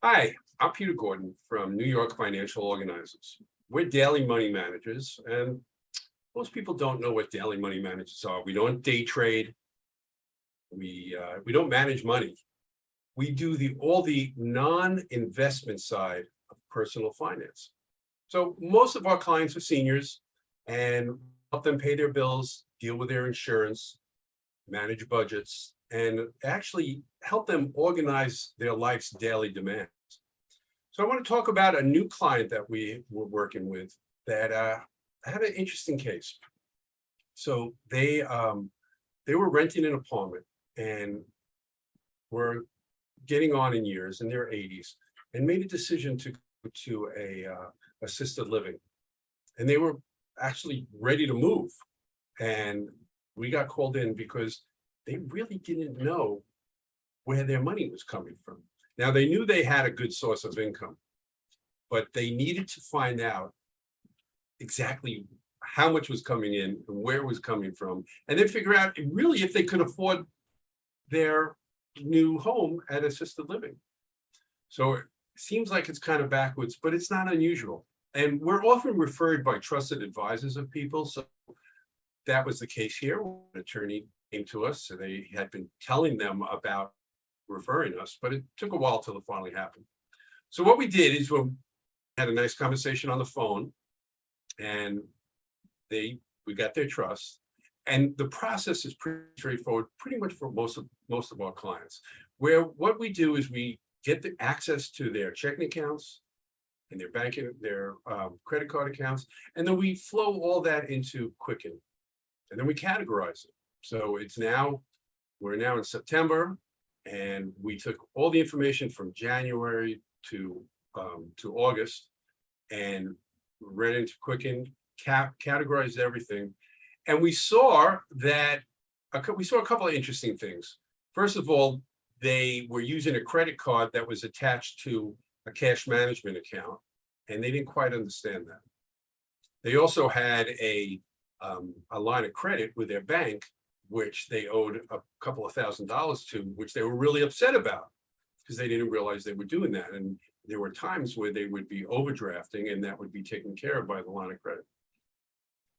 Hi, I'm Peter Gordon from New York Financial Organizers. We're daily money managers, and most people don't know what daily money managers are. We don't day trade. We don't manage money. We do all the non-investment side of personal finance. So most of our clients are seniors, and help them pay their bills, deal with their insurance, manage budgets, and actually help them organize their life's daily demands. So I want to talk about a new client that we were working with that had an interesting case. So they were renting an apartment and were getting on in years in their 80s and made a decision to go to a assisted living. And they were actually ready to move. And we got called in because they really didn't know where their money was coming from. Now, they knew they had a good source of income, but they needed to find out exactly how much was coming in and where it was coming from, and then figure out really if they could afford their new home at assisted living. So it seems like it's kind of backwards, but it's not unusual. And we're often referred by trusted advisors of people. So that was the case here. An attorney came to us, so they had been telling them about referring us, but it took a while till it finally happened. So what we did is we had a nice conversation on the phone, and we got their trust. And the process is pretty straightforward, pretty much for most of our clients, where what we do is we get the access to their checking accounts and their banking, their credit card accounts, and then we flow all that into Quicken, and then we categorize it. So we're now in September, and we took all the information from January to August and ran into Quicken, categorized everything, and we saw a couple of interesting things. First of all, they were using a credit card that was attached to a cash management account, and they didn't quite understand that. They also had a line of credit with their bank, which they owed a couple of $1,000s to, which they were really upset about because they didn't realize they were doing that. And there were times where they would be overdrafting, and that would be taken care of by the line of credit.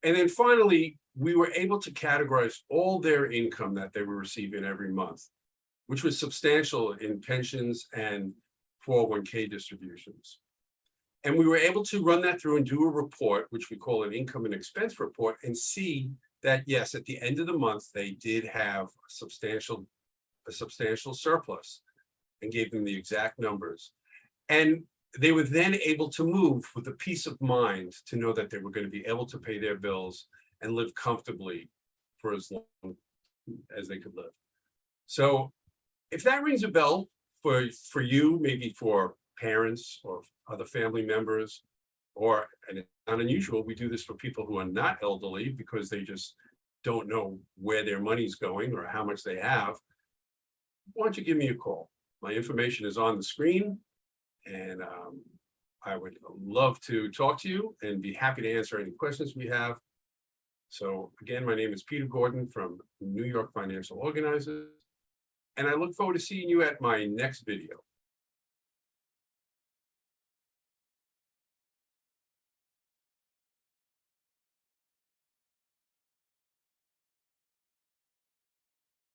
And then finally, we were able to categorize all their income that they were receiving every month, which was substantial in pensions and 401k distributions. And we were able to run that through and do a report, which we call an income and expense report, and see that, yes, at the end of the month, they did have a substantial surplus, and gave them the exact numbers. And they were then able to move with a peace of mind to know that they were going to be able to pay their bills and live comfortably for as long as they could live. So if that rings a bell for you, maybe for parents or other family members, and it's not unusual, we do this for people who are not elderly because they just don't know where their money's going or how much they have, why don't you give me a call? My information is on the screen, and I would love to talk to you and be happy to answer any questions we have. So again, my name is Peter Gordon from New York Financial Organizers, and I look forward to seeing you at my next video.